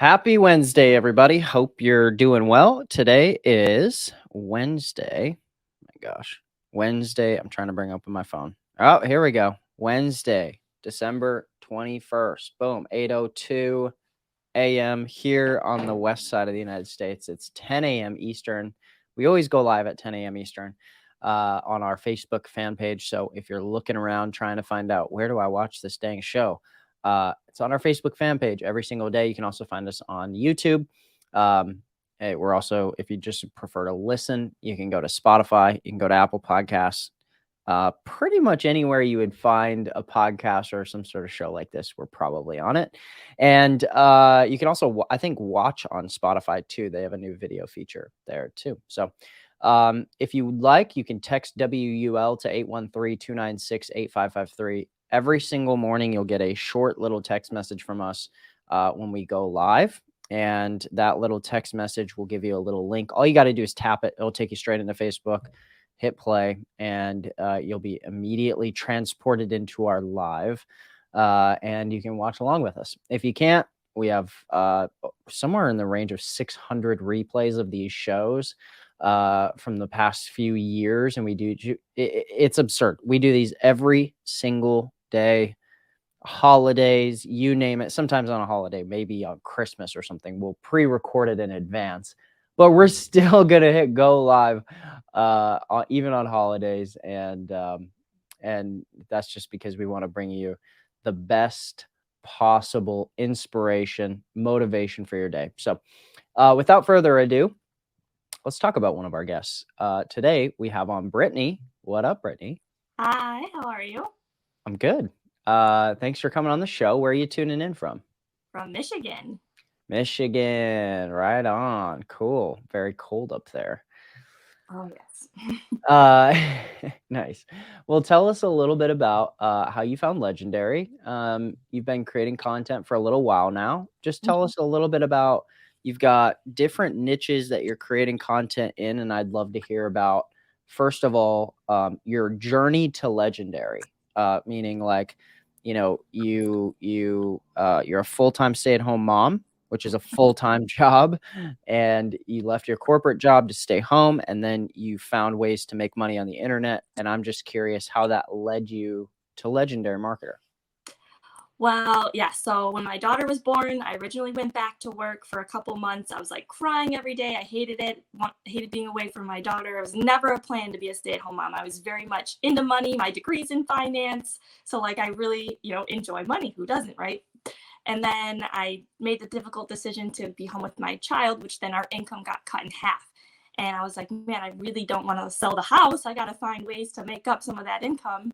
Happy Wednesday, everybody. Hope you're doing well. Today is Wednesday. My gosh, Wednesday. I'm trying to bring up on my phone. Oh, here we go. Wednesday, December 21st. Boom, 8:02 a.m. here on the west side of the United States. It's 10 a.m. Eastern. We always go live at 10 a.m. Eastern on our Facebook fan page. So if you're looking around trying to find out where do I watch this dang show, it's on our Facebook fan page every single day. You can also find us on YouTube. Hey, we're also, if you just prefer to listen, you can go to Spotify, you can go to Apple Podcasts. Pretty much anywhere you would find a podcast or some sort of show like this, we're probably on it. And you can also, I think, watch on Spotify too. They have a new video feature there too. So if you would like, you can text WUL to 813-296-8553. Every single morning, you'll get a short little text message from us when we go live. And that little text message will give you a little link. All you got to do is tap it. It'll take you straight into Facebook. Hit play, and you'll be immediately transported into our live, and you can watch along with us. If you can't, we have somewhere in the range of 600 replays of these shows from the past few years, and we do it's absurd. We do these every single day, holidays, you name it. Sometimes on a holiday, maybe on Christmas or something, we'll pre-record it in advance, but we're still gonna hit go live even on holidays, and that's just because we want to bring you the best possible inspiration, motivation for your day. So without further ado, let's talk about one of our guests. Today we have on Brittany. What up, Brittany? Hi, how are you? I'm good. Thanks for coming on the show. Where are you tuning in from? From Michigan. Michigan, right on. Cool. Very cold up there. Oh, yes. Nice. Well, tell us a little bit about how you found Legendary. You've been creating content for a little while now. Just tell us a little bit about, you've got different niches that you're creating content in, and I'd love to hear about, first of all, your journey to Legendary, meaning like, you're a full-time stay-at-home mom, which is a full-time job, and you left your corporate job to stay home, and then you found ways to make money on the internet. And I'm just curious how that led you to Legendary Marketer. Well, yeah, so when my daughter was born, I originally went back to work for a couple months. I was like crying every day. I hated it, hated being away from my daughter. It was never a plan to be a stay-at-home mom. I was very much into money, my degree's in finance. So like I really, enjoy money. Who doesn't, right? And then I made the difficult decision to be home with my child, which then our income got cut in half. And I was like, man, I really don't want to sell the house. I got to find ways to make up some of that income.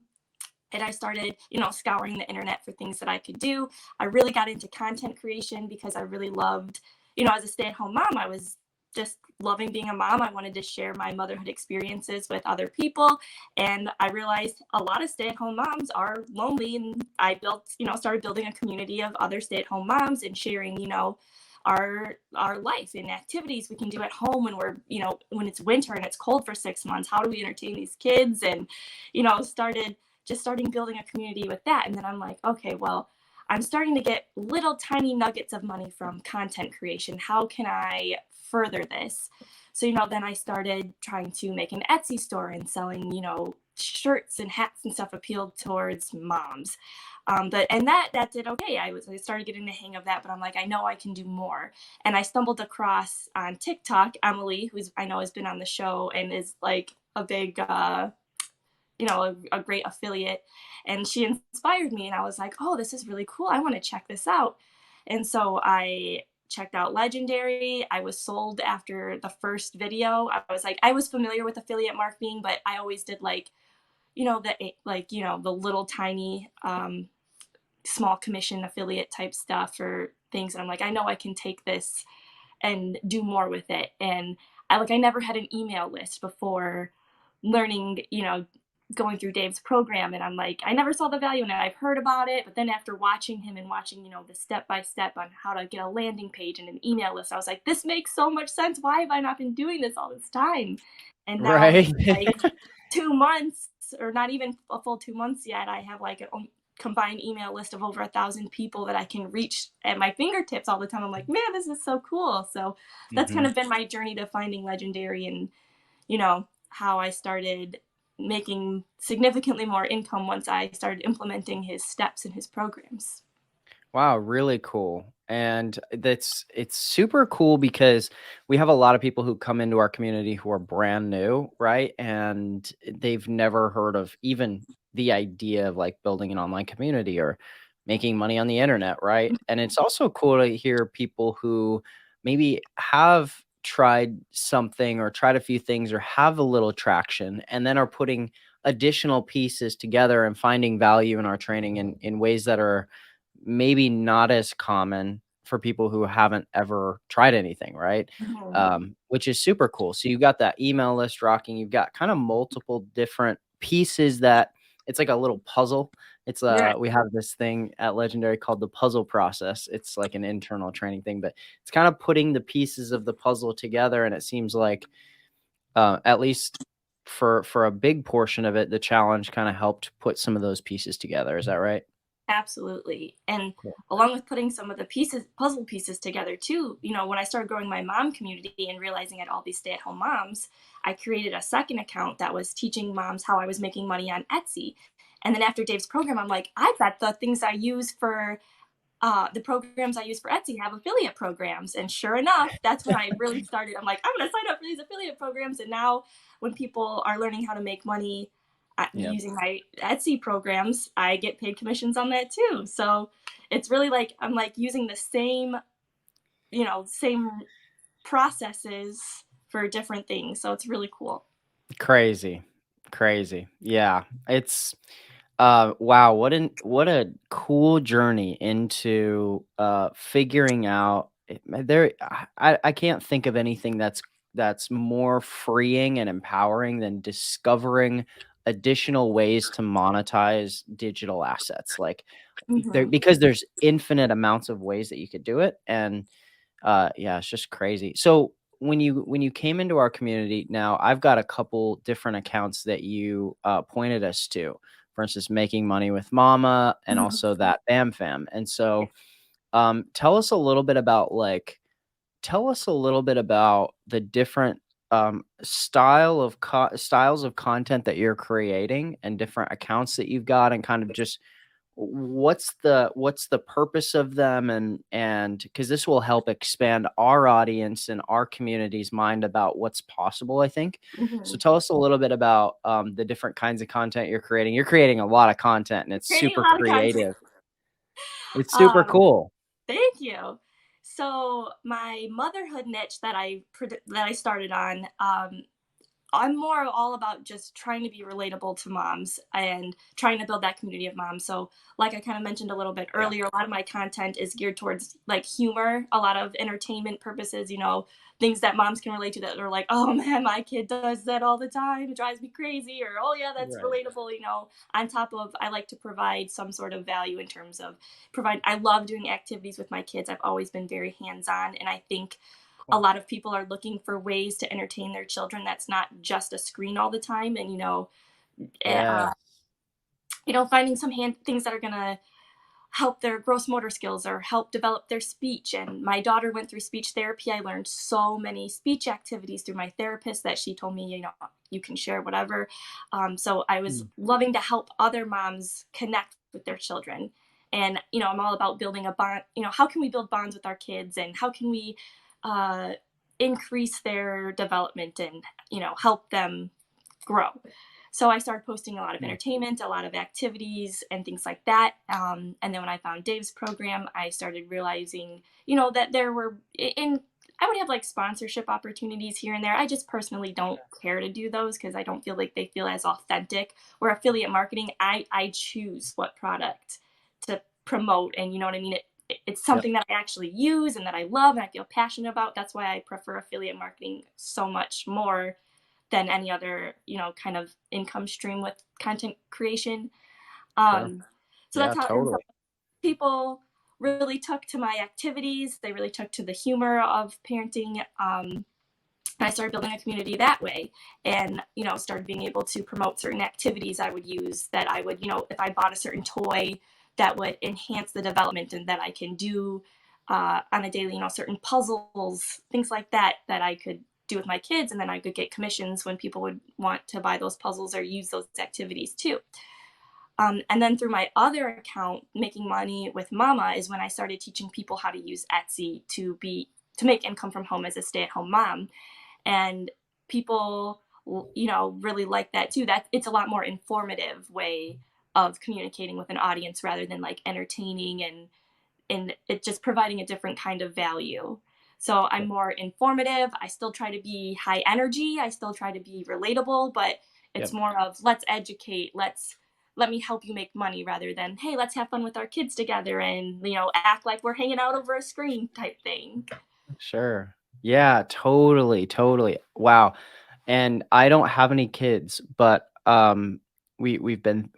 And I started, scouring the internet for things that I could do. I really got into content creation because I really loved, as a stay-at-home mom, I was just loving being a mom. I wanted to share my motherhood experiences with other people. And I realized a lot of stay-at-home moms are lonely. And I started building a community of other stay-at-home moms and sharing, our life and activities we can do at home when we're, when it's winter and it's cold for 6 months. How do we entertain these kids? And, starting building a community with that. And then I'm like, okay, well, I'm starting to get little tiny nuggets of money from content creation. How can I further this? So, then I started trying to make an Etsy store and selling, shirts and hats and stuff appealed towards moms. And that did okay. I started getting the hang of that, but I'm like, I know I can do more. And I stumbled across on TikTok, Emily, who's I know has been on the show and is like a big, a great affiliate, and she inspired me, and I was like, oh, this is really cool. I want to check this out. And so I checked out Legendary. I was sold after the first video. I was familiar with affiliate marketing, but I always did the little tiny small commission affiliate type stuff or things. And I'm like, I know I can take this and do more with it. And I never had an email list before learning, going through Dave's program. And I'm like, I never saw the value in it. I've heard about it, but then after watching him and watching, the step-by-step on how to get a landing page and an email list, I was like, this makes so much sense. Why have I not been doing this all this time? And now, Right. like 2 months, or not even a full 2 months yet, I have combined email list of over 1,000 people that I can reach at my fingertips all the time. I'm like, man, this is so cool. So that's kind Mhm. of been my journey to finding Legendary, and how I started making significantly more income once I started implementing his steps and his programs. Wow, really cool. And it's super cool because we have a lot of people who come into our community who are brand new, right? And they've never heard of even the idea of like building an online community or making money on the internet, right? And it's also cool to hear people who maybe have tried something or tried a few things or have a little traction and then are putting additional pieces together and finding value in our training in ways that are maybe not as common for people who haven't ever tried anything, right? Mhm. Which is super cool. So you've got that email list rocking. You've got kind of multiple different pieces that it's like a little puzzle. It's Right. we have this thing at Legendary called the puzzle process. It's like an internal training thing, but it's kind of putting the pieces of the puzzle together. And it seems like at least for a big portion of it, the challenge kind of helped put some of those pieces together. Is that right? Absolutely. And Cool. along with putting some of the puzzle pieces together too, when I started growing my mom community and realizing I had all these stay-at-home moms, I created a second account that was teaching moms how I was making money on Etsy. And then after Dave's program, I'm like, I bet the programs I use for Etsy have affiliate programs. And sure enough, that's when I really started. I'm like, I'm going to sign up for these affiliate programs. And now, when people are learning how to make money Yeah. using my Etsy programs, I get paid commissions on that too. So it's really like I'm like using the same processes for different things. So it's really cool. Crazy. Crazy. Yeah. It's wow, what a cool journey into figuring out there I can't think of anything that's more freeing and empowering than discovering additional ways to monetize digital assets. Like there Hmm. because there's infinite amounts of ways that you could do it and yeah, it's just crazy. So when you came into our community, now I've got a couple different accounts that you pointed us to. For instance, making money with Mama, and Hmm. also that Bam Fam. And so, tell us a little bit about tell us a little bit about the different styles of content that you're creating and different accounts that you've got, and kind of just what's the purpose of them and because this will help expand our audience and our community's mind about what's possible, I think. So Hmm. tell us a little bit about the different kinds of content you're creating a lot of content and it's Creating a super lot of content. creative. It's super Um, cool. Thank you. So my motherhood niche that I started on, I'm more all about just trying to be relatable to moms and trying to build that community of moms. So, like I kind of mentioned a little bit Yeah. earlier, a lot of my content is geared towards like humor, a lot of entertainment purposes, things that moms can relate to that are like, oh man, my kid does that all the time. It drives me crazy. Or, oh yeah, that's Right. relatable. On top of, I like to provide some sort of value in terms of I love doing activities with my kids. I've always been very hands on. And I think a Cool. lot of people are looking for ways to entertain their children that's not just a screen all the time, and eh, Yeah. finding some things that are going to help their gross motor skills or help develop their speech. And my daughter went through speech therapy. I learned so many speech activities through my therapist that she told me, you can share whatever. So I was Mm. loving to help other moms connect with their children. And I'm all about building a bond. How can we build bonds with our kids, and how can we uh, increase their development and help them grow. So I started posting a lot of Yeah. entertainment, a lot of activities, and things like that. And then when I found Dave's program, I started realizing, that there were in I would have like sponsorship opportunities here and there. I just personally don't care to do those because I don't feel like they feel as authentic. Where affiliate marketing, I choose what product to promote, and you know what I mean. It's Yep. something that I actually use and that I love and I feel passionate about. That's why I prefer affiliate marketing so much more than any other, kind of income stream with content creation. Sure. Um, so Yeah, that's how, and so totally. people really took to my activities. They really took to the humor of parenting. And I started building a community that way, and started being able to promote certain activities I would use, that I would, if I bought a certain toy that would enhance the development and that I can do on a daily, certain puzzles, things like that, that I could do with my kids, and then I could get commissions when people would want to buy those puzzles or use those activities too. And then through my other account, Making Money with Mama, is when I started teaching people how to use Etsy to make income from home as a stay-at-home mom. And people really like that too. That it's a lot more informative way of communicating with an audience, rather than like entertaining, and it just providing a different kind of value. So I'm more informative. I still try to be high energy, I still try to be relatable, but it's Yep. more of, let's educate, let me help you make money, rather than, hey, let's have fun with our kids together and act like we're hanging out over a screen type thing. Sure. Yeah, totally, totally. Wow. And I don't have any kids, but we've been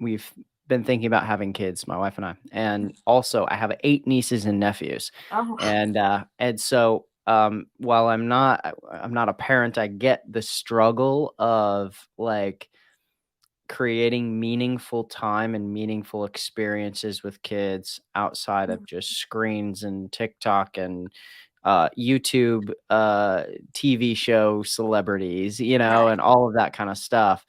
thinking about having kids, my wife and I. And also I have 8 nieces and nephews. Oh. And so while I'm not a parent, I get the struggle of like creating meaningful time and meaningful experiences with kids outside of just screens and TikTok and YouTube, TV show celebrities, Right. and all of that kind of stuff.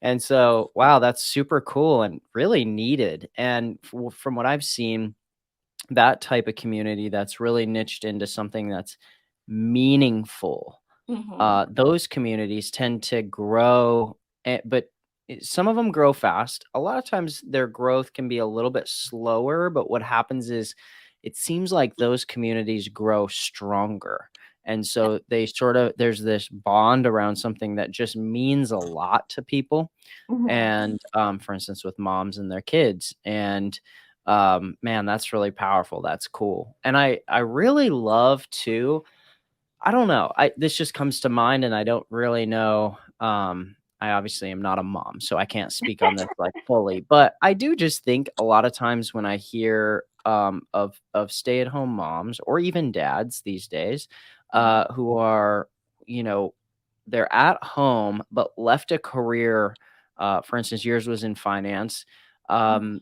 And so, wow, that's super cool and really needed. And from what I've seen, that type of community that's really niched into something that's meaningful, Hmm. those communities tend to grow, but some of them grow fast. A lot of times their growth can be a little bit slower, but what happens is it seems like those communities grow stronger. And so they sort of there's this bond around something that just means a lot to people. Hmm. And for instance, with moms and their kids. And man, that's really powerful. That's cool. And I really love too, I don't know. This just comes to mind and I don't really know. I obviously am not a mom, so I can't speak on this like fully, but I do just think a lot of times when I hear of stay-at-home moms or even dads these days, who are, you know, they're at home but left a career. For instance, yours was in finance. Um,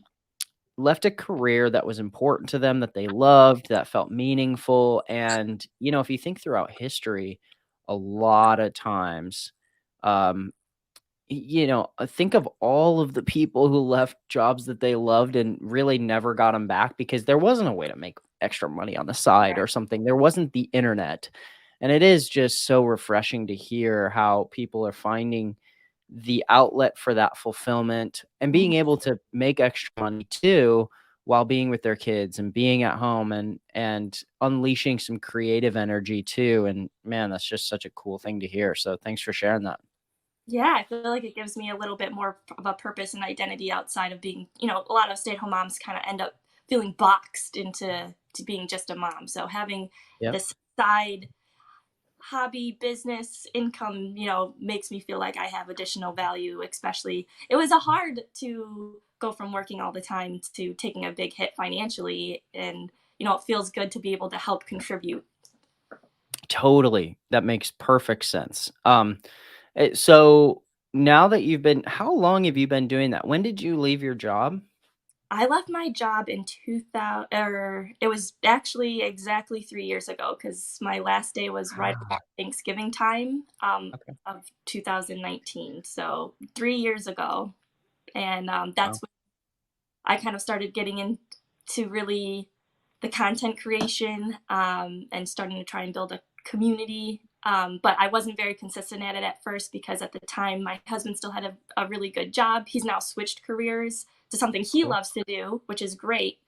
Left a career that was important to them, that they loved, that felt meaningful, and, if you think throughout history, a lot of times, um, think of all of the people who left jobs that they loved and really never got them back because there wasn't a way to make extra money on the side Right. or something. There wasn't the internet, and it is just so refreshing to hear how people are finding the outlet for that fulfillment and being Mhm. able to make extra money too while being with their kids and being at home and unleashing some creative energy too. And man, that's just such a cool thing to hear. So thanks for sharing that. Yeah, I feel like it gives me a little bit more of a purpose and identity outside of being, a lot of stay-at-home moms kind of end up feeling boxed into to being just a mom. So having Yep. this side hobby business income, makes me feel like I have additional value. Especially, it was a hard to go from working all the time to taking a big hit financially, and it feels good to be able to help contribute. Totally. That makes perfect sense. So now that how long have you been doing that? When did you leave your job? I left my job in 2000, or it was actually exactly 3 years ago, because my last day was right Ah, around Thanksgiving time, okay. of 2019. So 3 years ago. And Wow. that's when I kind of started getting into really the content creation, and starting to try and build a community. But I wasn't very consistent at it at first, because at the time my husband still had a really good job. He's now switched careers to something he Cool. loves to do, which is great.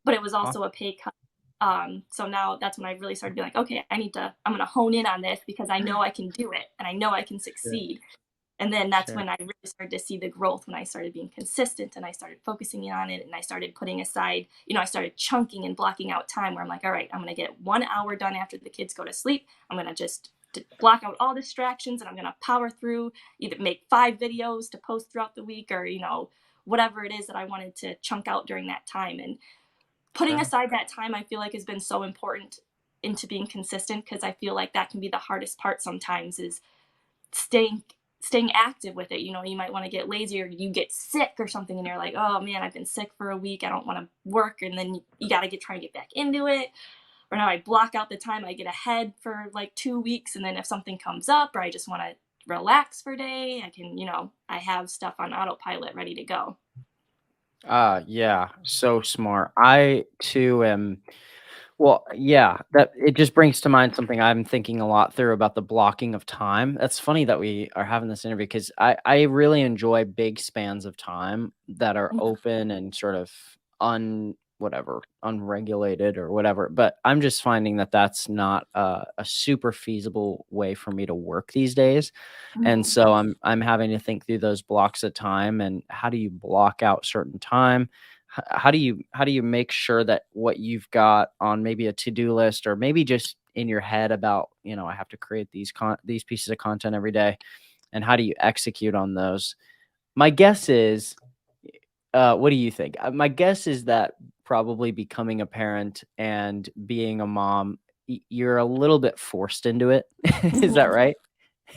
But it was Awesome. also a pay cut. So now that's when I really started being like, okay, I'm going to hone in on this, because I know I can do it and I know I can Sure. succeed. And then that's Sure. when I really started to see the growth, when I started being consistent and I started focusing on it, and I started putting aside, I started chunking and blocking out time where I'm like, all right, I'm going to get 1 hour done after the kids go to sleep. I'm going to just block out all distractions, and I'm going to power through, either make 5 videos to post throughout the week, or, whatever it is that I wanted to chunk out during that time. And putting Sure. aside that time, I feel like has been so important into being consistent, because I feel like that can be the hardest part sometimes, is staying staying active with it. You know, you might want to get lazy, or you get sick or something, and you're like, oh man, I've been sick for a week, I don't want to work, and then you got to get try and get back into it. Or now I block out the time, I get ahead for like 2 weeks, and then if something comes up or I just want to relax for a day, I can, I have stuff on autopilot ready to go. Yeah, so smart. I too am. Well, yeah, that it just brings to mind something I'm thinking a lot through about the blocking of time. That's funny that we are having this interview because I really enjoy big spans of time that are open and sort of whatever, unregulated or whatever. But I'm just finding that that's not a super feasible way for me to work these days. And Mhm. so I'm having to think through those blocks of time and how do you block out certain time? How do you make sure that what you've got on maybe a to-do list or maybe just in your head about, I have to create these pieces of content every day, and how do you execute on those? My guess is, what do you think? My guess is that probably becoming a parent and being a mom, you're a little bit forced into it. Is that Mhm. right?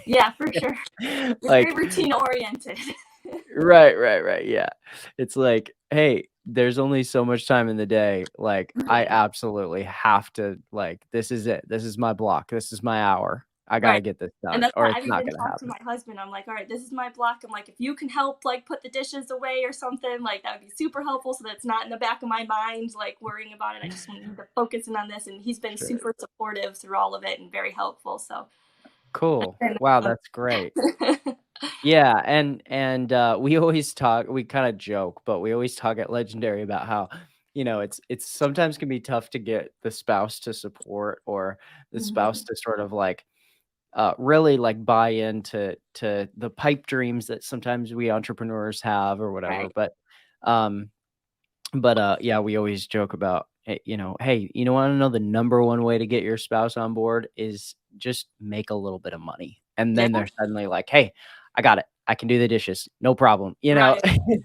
Yeah, for sure. You're very Like, routine oriented. right, right, right, yeah. It's like, "Hey, there's only so much time in the day, like, I absolutely have to like, this is it. This is my block. This is my hour. I gotta Right. get this And done, that's or why it's I've not even gonna talked to happen." my husband. I'm like, all right, this is my block. I'm like, if you can help like put the dishes away or something, like that would be super helpful, so that it's not in the back of my mind, like worrying about it. I just want to focus in on this. And he's been Sure. super supportive through all of it and very helpful. So Cool. I've Wow, been that's great. Yeah, we always talk we kinda joke, but we always talk at Legendary about how, it's sometimes can be tough to get the spouse to support or the spouse Mhm. to sort of, like, really, like, buy into the pipe dreams that sometimes we entrepreneurs have or whatever, Right. um yeah, we always joke about, "Hey, wanna know the number one way to get your spouse on board is just make a little bit of money." And Yeah. then they're suddenly like, "Hey, I got it. I can do the dishes. No problem." Right.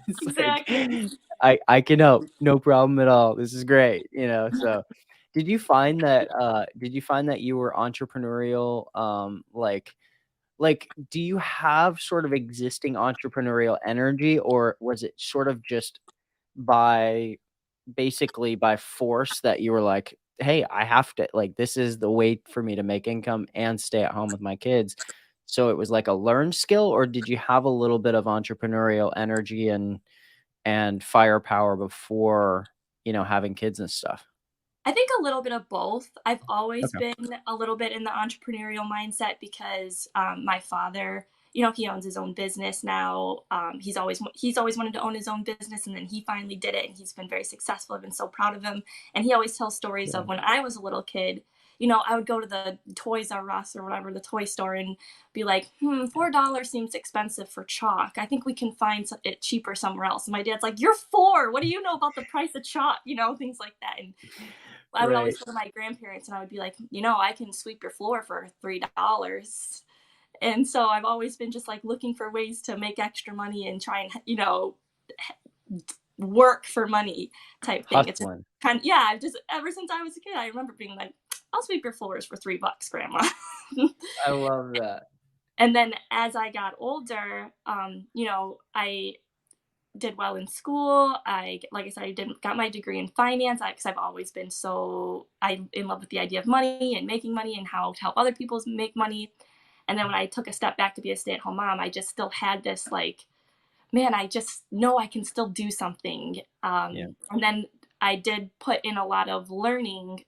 It's like, Exactly. I can help. No problem at all. This is great," so did you find that you were entrepreneurial, do you have sort of existing entrepreneurial energy, or was it sort of just by basically by force that you were like, "Hey, I have to like, this is the way for me to make income and stay at home with my kids." So it was like a learned skill, or did you have a little bit of entrepreneurial energy and firepower before, having kids and stuff? I think a little bit of both. I've always Okay. been a little bit in the entrepreneurial mindset because my father, he owns his own business now. He's always wanted to own his own business, and then he finally did it, and he's been very successful. I've been so proud of him. And he always tells stories of Cool. when I was a little kid. I would go to the Toys R Us or whatever, the toy store, and be like, $4 seems expensive for chalk. I think we can find it cheaper somewhere else. And my dad's like, you're four. What do you know about the price of chalk? Things like that. And I would Right. always go to my grandparents, and I would be like, I can sweep your floor for $3. And so I've always been just like looking for ways to make extra money and try and, work for money type thing. It's just Hustling. yeah, I've just, ever since I was a kid, I remember being like, I'll sweep your floors for $3, grandma. I love that. And then as I got older, I did well in school. Like I said, I got my degree in finance because I've always been I in love with the idea of money and making money and how to help other people make money. And then when I took a step back to be a stay-at-home mom, I just still had this like, man, I just know I can still do something. Yeah. And then I did put in a lot of learning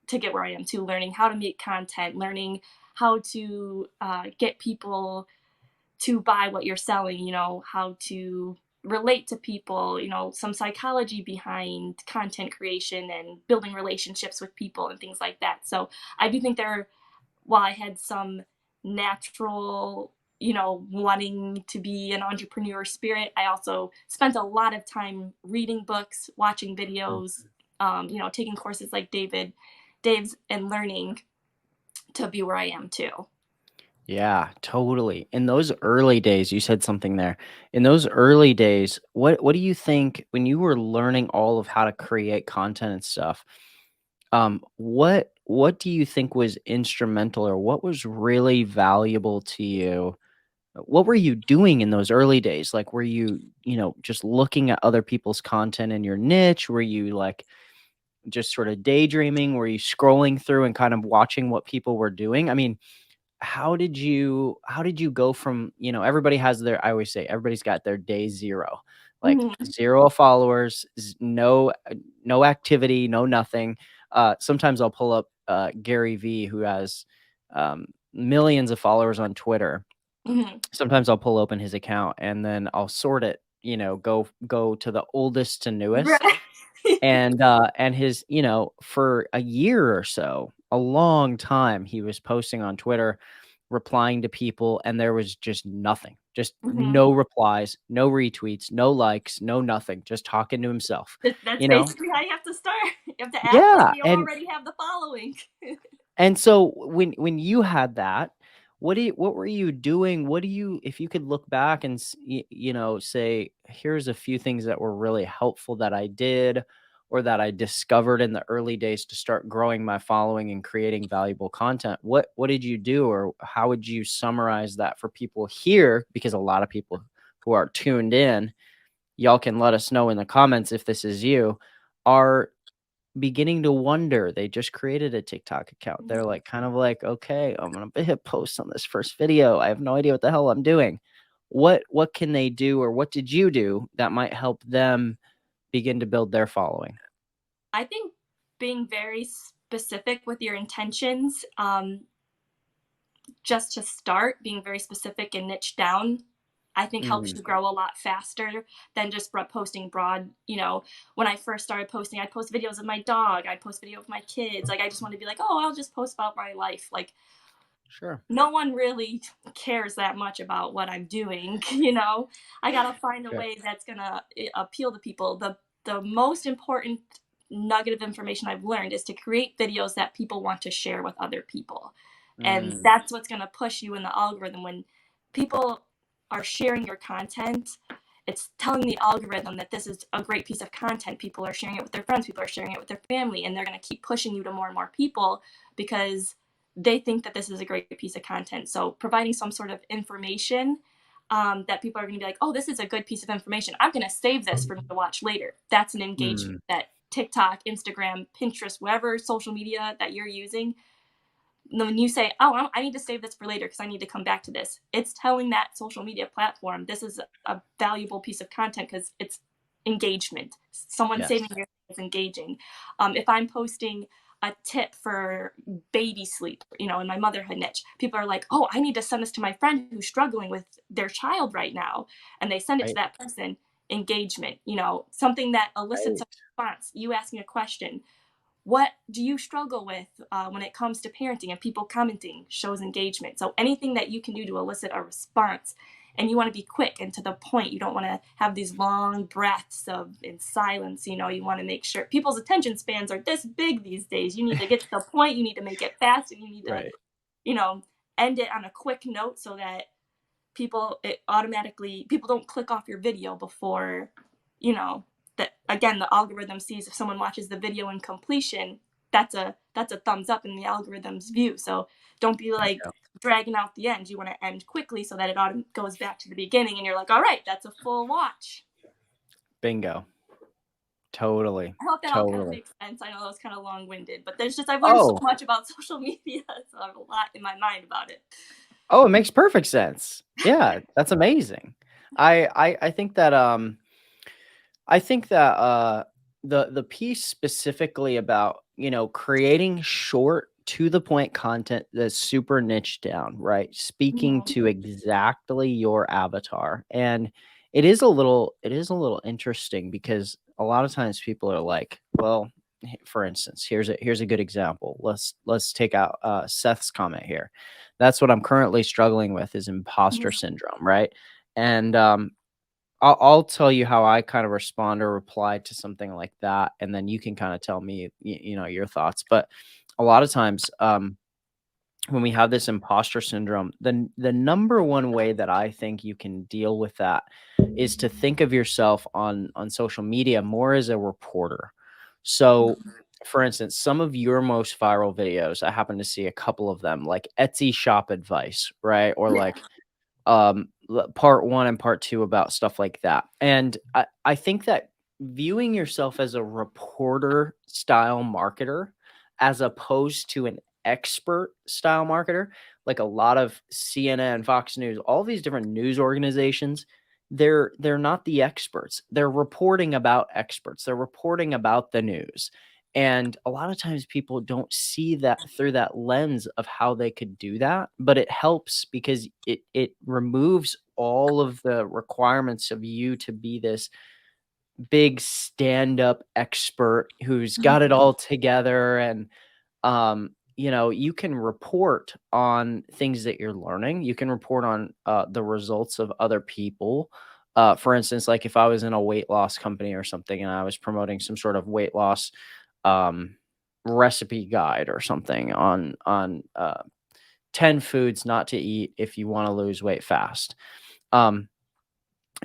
to get where I am, to learning how to make content, learning how to get people to buy what you're selling, how to relate to people, some psychology behind content creation and building relationships with people and things like that. So I do think while I had some natural, wanting to be an entrepreneur spirit, I also spent a lot of time reading books, watching Mm. videos, taking courses like Dave's, and learning to be where I am too. Yeah, totally. In those early days, you said something there. In those early days, what do you think when you were learning all of how to create content and stuff? What what do you think was instrumental, or what was really valuable to you? What were you doing in those early days? Like, were you, just looking at other people's content in your niche? Were you like just sort of daydreaming? Were you scrolling through and kind of watching what people were doing? I mean, how did you go from, everybody has their, I always say everybody's got their day zero, like Mhm. 0 followers, no activity, no nothing. Sometimes I'll pull up Gary V, who has millions of followers on Twitter. Mhm. Sometimes I'll pull open his account and then I'll sort it, go to the oldest to newest. Right. And his, for a year or so, a long time, he was posting on Twitter, replying to people, and there was just nothing. Just Mhm. no replies, no retweets, no likes, no nothing, just talking to himself, That's you know? basically how you have to start. You have to act like Yeah, you and already have the following. and so when you had that, what were you doing? What do you, if you could look back and say, here's a few things that were really helpful that I did, or that I discovered in the early days to start growing my following and creating valuable content. What did you do, or how would you summarize that for people here? Because a lot of people who are tuned in, y'all can let us know in the comments if this is you, are beginning to wonder. They just created a TikTok account. They're like, kind of like, okay, I'm gonna hit post on this first video. I have no idea what the hell I'm doing. What can they do, or what did you do that might help them begin to build their following? I think being very specific with your intentions, just to start, being very specific and niche down, I think helps Mm, you grow a lot faster than just posting broad. When I first started posting, I'd post videos of my dog, I'd post video of my kids. Like, I just want to be like, oh, I'll just post about my life. Like, sure. no one really cares that much about what I'm doing. I gotta find a Sure. way that's gonna appeal to people. The most important nugget of information I've learned is to create videos that people want to share with other people. And Mm, that's what's gonna push you in the algorithm. When people are sharing your content, it's telling the algorithm that this is a great piece of content. People are sharing it with their friends, people are sharing it with their family, and they're gonna keep pushing you to more and more people because they think that this is a great piece of content. So providing some sort of information, that people are going to be like, oh, this is a good piece of information. I'm going to save this for me to watch later. That's an engagement mm, that TikTok, Instagram, Pinterest, whatever social media that you're using, when you say, oh, I need to save this for later because I need to come back to this, it's telling that social media platform this is a valuable piece of content because it's engagement. Someone yes. saving your is engaging. If I'm posting a tip for baby sleep, in my motherhood niche, people are like, oh, I need to send this to my friend who's struggling with their child right now. And they send it to Right. that person. Engagement, something that elicits a Right. response, you asking a question. What do you struggle with when it comes to parenting? And people commenting shows engagement. So anything that you can do to elicit a response, and you want to be quick and to the point. You don't want to have these long breaths of in silence. You want to make sure people's attention spans are this big these days. You need to get to the point. You need to make it fast, and you need to, Right. you know, end it on a quick note so that people don't click off your video before, you know that, again, the algorithm sees if someone watches the video in completion, that's a thumbs up in the algorithm's view. So don't be like Yeah. dragging out the end. You want to end quickly so that it goes back to the beginning and you're like, all right, that's a full watch. Bingo. Totally. I hope that all kind of Totally. makes sense. I know that was kind of long-winded, but I've learned so Oh, much about social media, so I have a lot in my mind about it. oh, it makes perfect sense. Yeah, that's amazing. I think that the piece specifically about, creating short to the point content that's super niche down, right? Speaking Mhm. to exactly your avatar. And it is a little interesting because a lot of times people are like, well, for instance, here's a good example. Let's take out Seth's comment here. That's what I'm currently struggling with, is imposter syndrome, right? And I'll tell you how I kind of respond or reply to something like that, and then you can kind of tell me, your thoughts. But a lot of times, when we have this imposter syndrome, the number one way that I think you can deal with that is to think of yourself on social media more as a reporter. So for instance, some of your most viral videos, I happen to see a couple of them, like Etsy shop advice, right? Or Yeah. like part one and part two about stuff like that. And I think that viewing yourself as a reporter style marketer as opposed to an expert style marketer, like a lot of CNN, Fox News, all these different news organizations, they're not the experts. They're reporting about experts. They're reporting about the news. And a lot of times people don't see that through that lens of how they could do that, but it helps because it removes all of the requirements of you to be this big stand-up expert who's got it all together. And you can report on things that you're learning. You can report on the results of other people. For instance, like if I was in a weight loss company or something and I was promoting some sort of weight loss um, recipe guide or something on 10 foods not to eat if you want to lose weight fast. Um,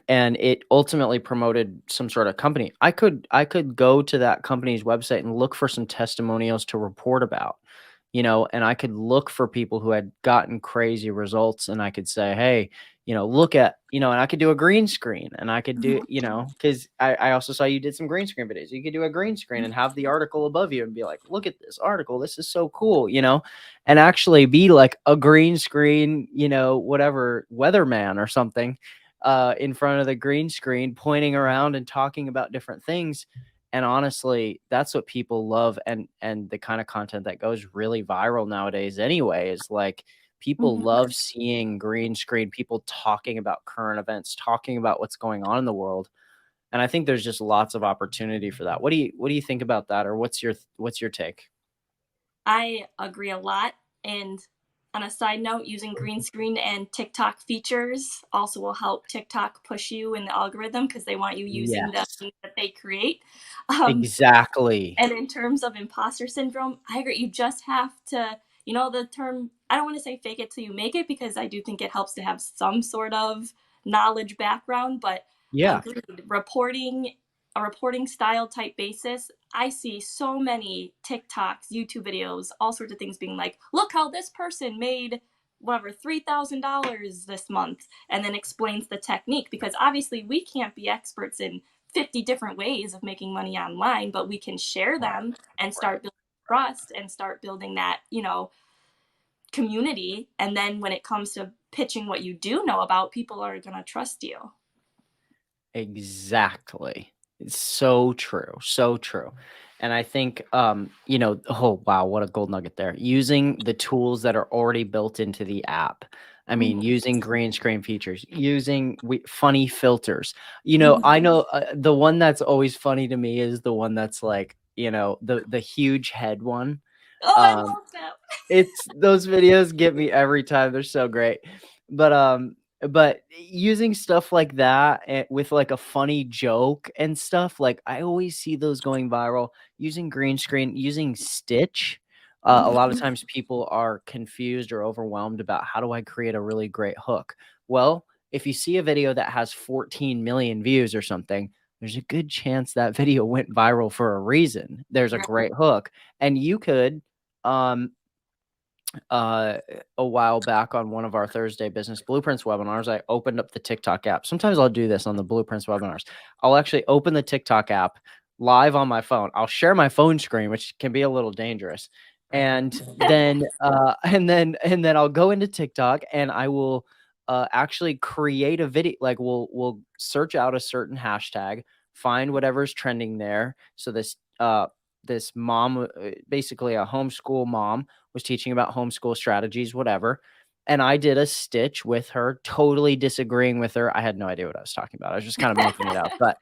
and it ultimately promoted some sort of company. I could go to that company's website and look for some testimonials to report about, and I could look for people who had gotten crazy results and I could say, hey, look at, and I could do a green screen and I could do, because I also saw you did some green screen videos. You could do a green screen and have the article above you and be like, look at this article. This is so cool, and actually be like a green screen, whatever weatherman or something in front of the green screen, pointing around and talking about different things. And honestly, that's what people love, and the kind of content that goes really viral nowadays anyway is like people Mhm. love seeing green screen people talking about current events, talking about what's going on in the world. And I think there's just lots of opportunity for that. What do you think about that, or what's your take? I agree a lot. And on a side note, using green screen and TikTok features also will help TikTok push you in the algorithm because they want you using the Yes, things that they create. Um, exactly. and in terms of imposter syndrome, I agree. You just have to, the term, I don't want to say fake it till you make it because I do think it helps to have some sort of knowledge background, but Yeah. agreed. A reporting style type basis, I see so many TikToks, YouTube videos, all sorts of things being like, look how this person made whatever $3,000 this month, and then explains the technique because obviously we can't be experts in 50 different ways of making money online, but we can share Right. them and Right. start building trust and start building that, community. And then when it comes to pitching what you do know about, people are going to trust you. Exactly. It's so true, so true. And I think, oh wow, what a gold nugget there. Using the tools that are already built into the app. I mean, Mhm. using green screen features, using funny filters. I Mhm. know the one that's always funny to me is the one that's like, the huge head one. Oh, I Um, love that. it's those videos get me every time, they're so great. But using stuff like that, with, like, a funny joke and stuff, like, I always see those going viral. Using green screen, using Stitch, a lot of Mhm. times people are confused or overwhelmed about how do I create a really great hook? Well, if you see a video that has 14 million views or something, there's a good chance that video went viral for a reason. There's a Right. great hook, and you could, um uh, a while back on one of our Thursday business blueprints webinars, I opened up the TikTok app. Sometimes I'll do this on the blueprints webinars. I'll actually open the TikTok app live on my phone. I'll share my phone screen, which can be a little dangerous. And then and then I'll go into TikTok and I will actually create a video. Like we'll search out a certain hashtag, find whatever's trending there. So this mom, basically a homeschool mom, was teaching about homeschool strategies, whatever. And I did a stitch with her, totally disagreeing with her. I had no idea what I was talking about. I was just kind of making it up, but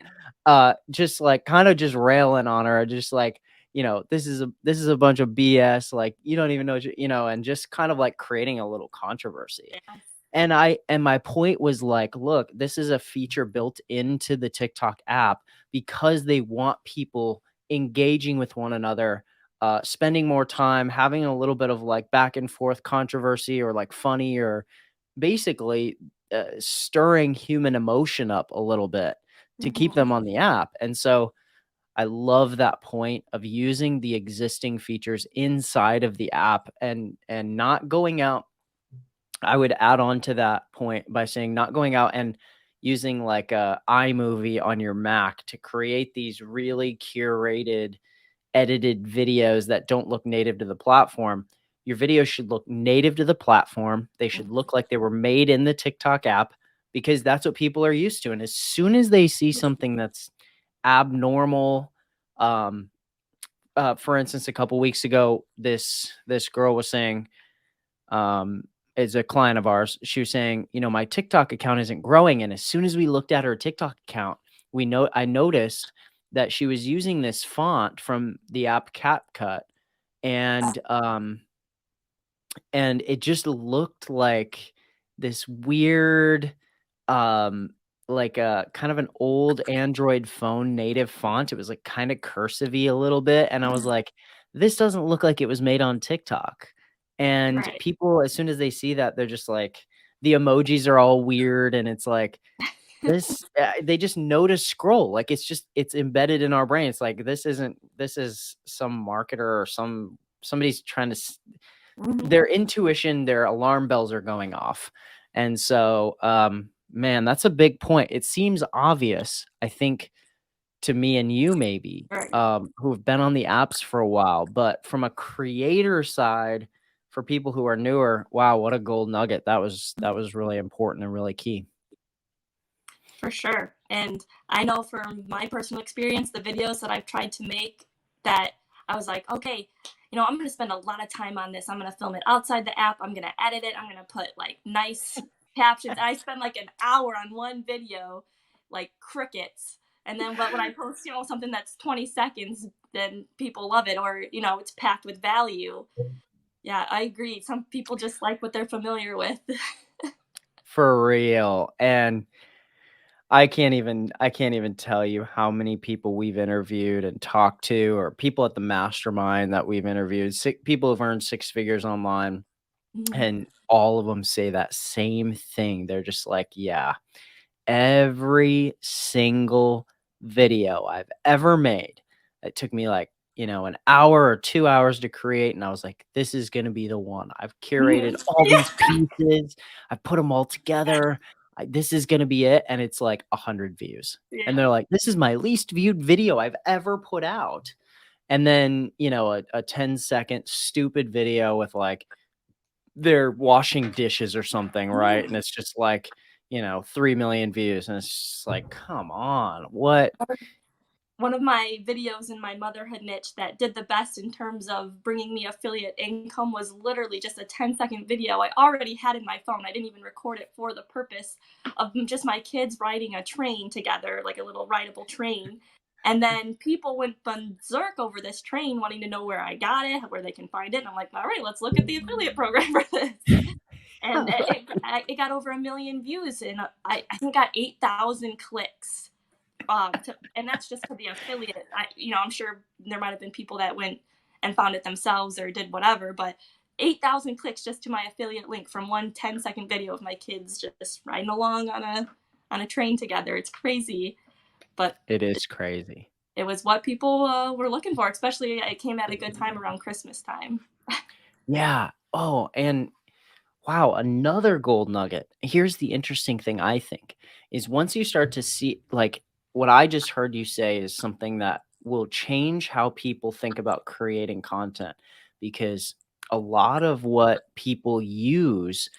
just like kind of just railing on her, just like, this is a bunch of BS. Like you don't even know, and just kind of like creating a little controversy. Yes. And my point was like, look, this is a feature built into the TikTok app because they want people engaging with one another, spending more time, having a little bit of like back and forth controversy or like funny or basically stirring human emotion up a little bit to keep them Mhm. on the app. And so I love that point of using the existing features inside of the app and not going out. I would add on to that point by saying not going out and using like a iMovie on your Mac to create these really curated, edited videos that don't look native to the platform. Your videos should look native to the platform. They should look like they were made in the TikTok app because that's what people are used to. And as soon as they see something that's abnormal, um, for instance, a couple weeks ago, this girl was saying, um, is a client of ours. She was saying, you know, my TikTok account isn't growing. And as soon as we looked at her TikTok account, I noticed that she was using this font from the app CapCut, and it just looked like this weird, um, like a kind of an old Android phone native font. It was like kind of cursive-y a little bit. And I was like, this doesn't look like it was made on TikTok. And Right. people, as soon as they see that, they're just like, the emojis are all weird. And it's like, they just know to scroll. Like it's embedded in our brain. It's like, this is some marketer or somebody's trying to Mhm. their intuition, their alarm bells are going off. And so, man, that's a big point. It seems obvious, I think, to me and you maybe, Right. who have been on the apps for a while, but from a creator side, for people who are newer, wow, what a gold nugget. That was really important and really key. For sure. And I know from my personal experience, the videos that I've tried to make, that I was like, okay, I'm going to spend a lot of time on this. I'm going to film it outside the app. I'm going to edit it. I'm going to put like nice captions. And I spend like an hour on one video, like crickets. And then, but when I post, something that's 20 seconds, then people love it, or, it's packed with value. Yeah, I agree. Some people just like what they're familiar with. For real. And I can't even tell you how many people we've interviewed and talked to, or people at the mastermind that we've interviewed, people who've earned six figures online, Mhm. and all of them say that same thing. They're just like, yeah, every single video I've ever made, it took me like, an hour or 2 hours to create, and I was like, "This is gonna be the one. I've curated all Yeah. these pieces, I put them all together, this is gonna be it," and it's like 100 views, and Yeah. they're like, "This is my least viewed video I've ever put out," and then, a 10-second stupid video with, like, they're washing dishes or something, right? And it's just like, 3 million views, and it's just like, "Come on, what?" One of my videos in my motherhood niche that did the best in terms of bringing me affiliate income was literally just a 10-second video I already had in my phone. I didn't even record it for the purpose of just my kids riding a train together, like a little rideable train. And then people went berserk over this train, wanting to know where I got it, where they can find it. And I'm like, all right, let's look at the affiliate program for this. And it got over 1 million views, and I think got 8,000 clicks, and that's just to the affiliate. I'm sure there might have been people that went and found it themselves or did whatever, but 8,000 clicks just to my affiliate link from one 10-second video of my kids just riding along on a train together. It's crazy, but It is crazy. it was what people were looking for. Especially, it came at a good time around Christmas time. Yeah. Oh, and wow, another gold nugget. Here's the interesting thing, I think, is once you start to see, like, what I just heard you say is something that will change how people think about creating content, because a lot of what people use,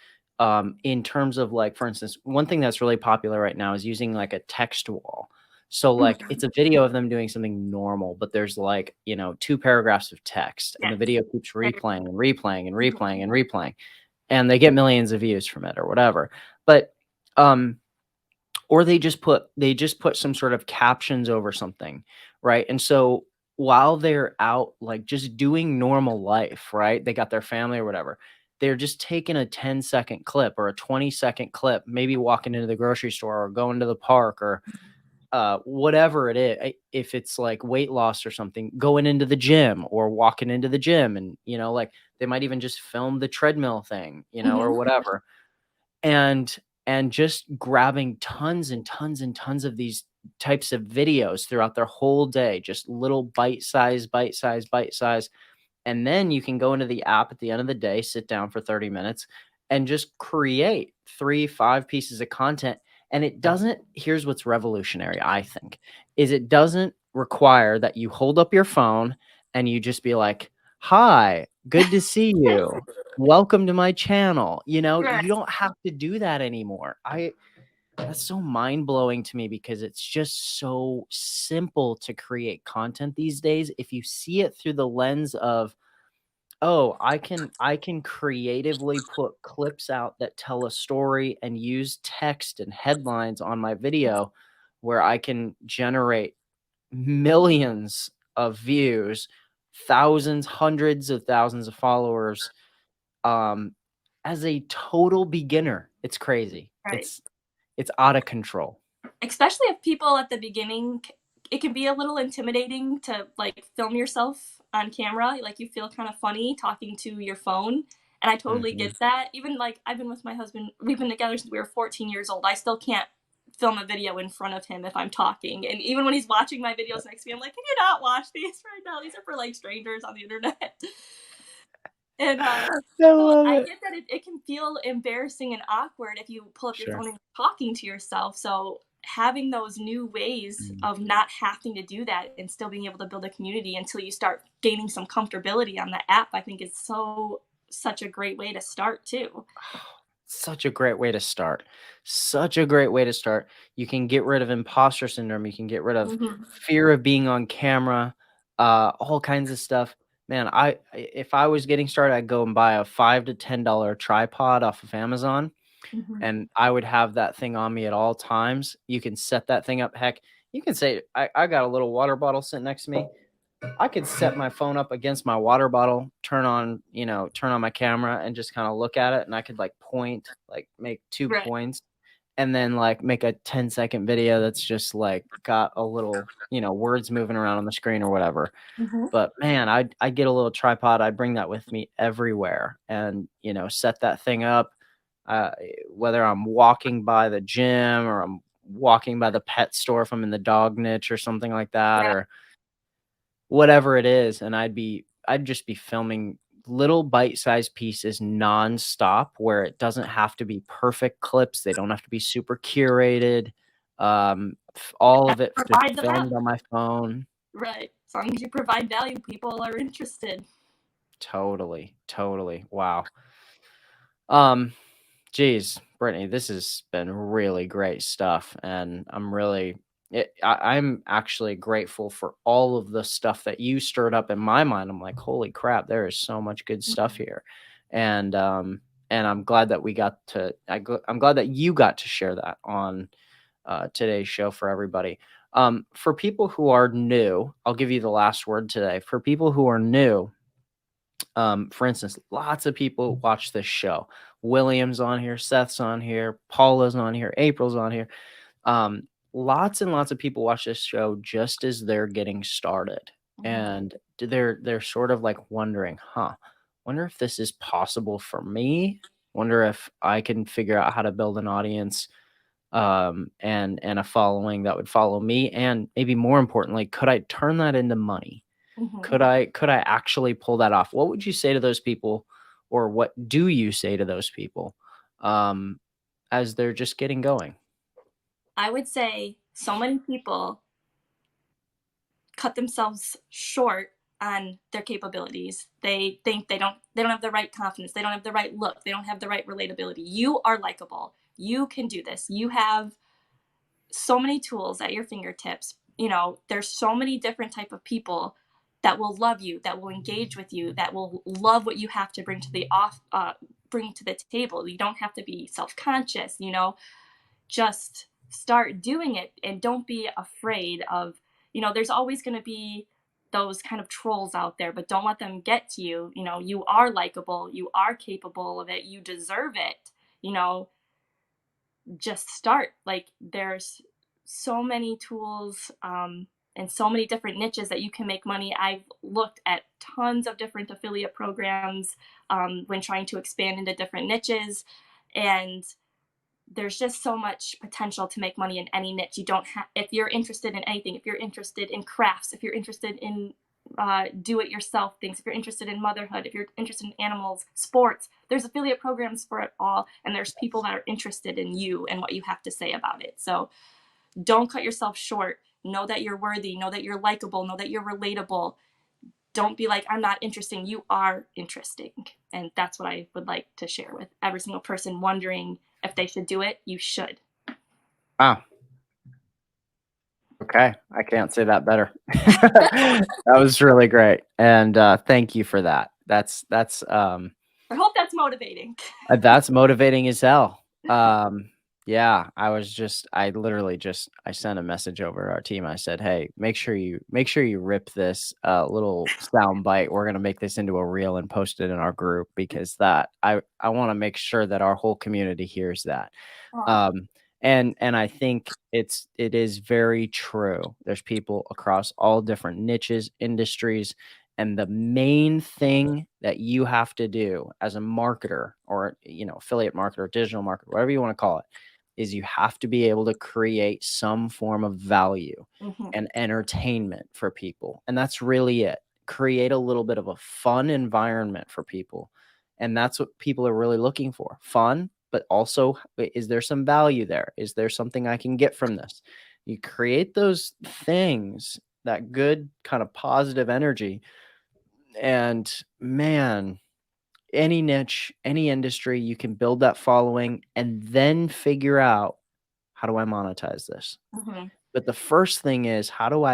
in terms of, like, for instance, one thing that's really popular right now is using like a text wall. So like Mhm. it's a video of them doing something normal, but there's like, two paragraphs of text, and the Yes. video keeps replaying and replaying and replaying Mhm. and replaying, and they get millions of views from it or whatever. But um or they just put some sort of captions over something, right? And so while they're out like just doing normal life, right? They got their family or whatever. They're just taking a 10-second clip or a 20-second clip, maybe walking into the grocery store or going to the park or whatever it is. If it's like weight loss or something, going into the gym or walking into the gym, and like they might even just film the treadmill thing, or Mhm. whatever. And and just grabbing tons and tons and tons of these types of videos throughout their whole day, just little bite size, bite size, bite size. And then you can go into the app at the end of the day, sit down for 30 minutes and just create 3, 5 pieces of content. And it doesn't, here's what's revolutionary, I think, is it doesn't require that you hold up your phone and you just be like, "Hi, good to see you. Welcome to my channel." You know, Right. you don't have to do that anymore. That's so mind-blowing to me because it's just so simple to create content these days if you see it through the lens of, "Oh, I can creatively put clips out that tell a story and use text and headlines on my video where I can generate millions of views, thousands, hundreds of thousands of followers, um, as a total beginner." It's crazy. Right. It's out of control. Especially if people at the beginning, it can be a little intimidating to like film yourself on camera. Like you feel kind of funny talking to your phone. And I totally Mhm. get that. Even like I've been with my husband, we've been together since we were 14 years old. I still can't film a video in front of him if I'm talking. And even when he's watching my videos next to me, I'm like, can you not watch these right now? These are for like strangers on the internet. And I so love I it. get that it can feel embarrassing and awkward if you pull up your Sure. phone and you're talking to yourself. So having those new ways Mm. of not having to do that and still being able to build a community until you start gaining some comfortability on the app, I think is such a great way to start too. Such a great way to start. Such a great way to start. You can get rid of imposter syndrome, you can get rid of Mm-hmm. fear of being on camera, all kinds of stuff. Man, if I was getting started, I'd go and buy a $5 to $10 tripod off of Amazon, Mm-hmm. and I would have that thing on me at all times. You can set that thing up. Heck, you can say, I got a little water bottle sitting next to me. I could set my phone up against my water bottle, turn on my camera and just kind of look at it. And I could like point, like make 2 Right. points and then like make a 10-second video that's just like got a little, words moving around on the screen or whatever. Mm-hmm. But man, I'd get a little tripod. I'd bring that with me everywhere and, set that thing up. Uh, Whether I'm walking by the gym or I'm walking by the pet store, if I'm in the dog niche or something like that, Right. or whatever it is, and I'd just be filming little bite-sized pieces nonstop where it doesn't have to be perfect clips, they don't have to be super curated, all of it just Provide the filmed value. on my phone. Right. As long as you provide value, people are interested. Totally, totally, wow. Um, Geez, Brittany, this has been really great stuff, and I'm actually grateful for all of the stuff that you stirred up in my mind. I'm like, holy crap, there is so much good stuff here, and I'm glad that I'm glad that you got to share that on today's show for everybody. For people who are new, I'll give you the last word today. For people who are new, for instance, lots of people watch this show. William's on here, Seth's on here, Paula's on here, April's on here. Lots and lots of people watch this show just as they're getting started, Mm-hmm. and they're sort of like wondering, wonder if this is possible for me. Wonder if I can figure out how to build an audience, and a following that would follow me, and maybe more importantly, could I turn that into money? Mm-hmm. Could I actually pull that off? What would you say to those people, or what do you say to those people, um, as they're just getting going? I would say so many people cut themselves short on their capabilities. They think they don't have the right confidence, they don't have the right look, they don't have the right relatability. You are likable. You can do this. You have so many tools at your fingertips. There's so many different type of people that will love you, that will engage with you, that will love what you have to bring to the table. You don't have to be self-conscious, just start doing it and don't be afraid of, there's always going to be those kind of trolls out there, but don't let them get to you. You are likable, you are capable of it, you deserve it. you know just start. Like there's so many tools, and so many different niches that you can make money. I've looked at tons of different affiliate programs when trying to expand into different niches, and there's just so much potential to make money in any niche. You don't have, if you're interested in anything, if you're interested in crafts, if you're interested in do-it-yourself things, if you're interested in motherhood, if you're interested in animals, sports, there's affiliate programs for it all, and there's people that are interested in you and what you have to say about it. So don't cut yourself short. Know that you're worthy. Know that you're likable. Know that you're relatable. Don't be like, I'm not interesting. You are interesting. And that's what I would like to share with every single person wondering if they should do it. You should. Wow. Okay, I can't say that better. That was really great, and thank you for that. I hope that's motivating. That's motivating as hell. Yeah, I literally just I sent a message over to our team. I said, "Hey, make sure you rip this little sound bite. We're gonna make this into a reel and post it in our group because I want to make sure that our whole community hears that." And I think it is very true. There's people across all different niches, industries, and the main thing that you have to do as a marketer or, affiliate marketer, digital marketer, whatever you want to call it, is you have to be able to create some form of value and entertainment for people. And that's really it. Create a little bit of a fun environment for people. And that's what people are really looking for. Fun, but also, is there some value there? Is there something I can get from this? You create those things, that good kind of positive energy. And man, any niche, any industry, you can build that following and then figure out, how do I monetize this? But the first thing is, am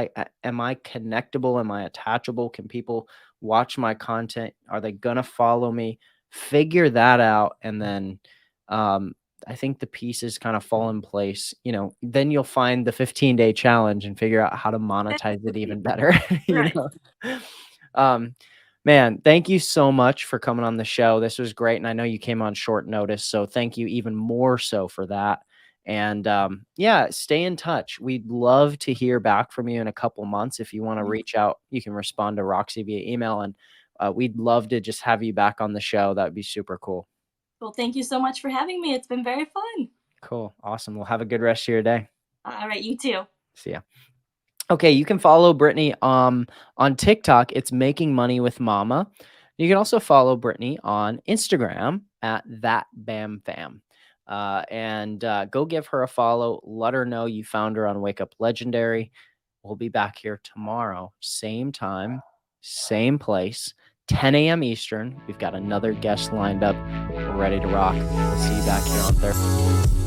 I connectable? Am I attachable? Can people watch my content? Are they going to follow me? Figure that out. And then I think the pieces kind of fall in place. Then you'll find the 15-day challenge and figure out how to monetize it even better. Right. Man, thank you so much for coming on the show. This was great. And I know you came on short notice, so thank you even more so for that. And yeah, stay in touch. We'd love to hear back from you in a couple months. If you want to reach out, you can respond to Roxy via email, and we'd love to just have you back on the show. That would be super cool. Well, thank you so much for having me. It's been very fun. Cool. Awesome. Well, have a good rest of your day. All right, you too. See ya. Okay, you can follow Brittany on TikTok. It's Making Money with Mama. You can also follow Brittany on Instagram at thatbamfam. And go give her a follow. Let her know you found her on Wake Up Legendary. We'll be back here tomorrow, same time, same place, 10 a.m. Eastern. We've got another guest lined up. We're ready to rock. We'll see you back here on Thursday.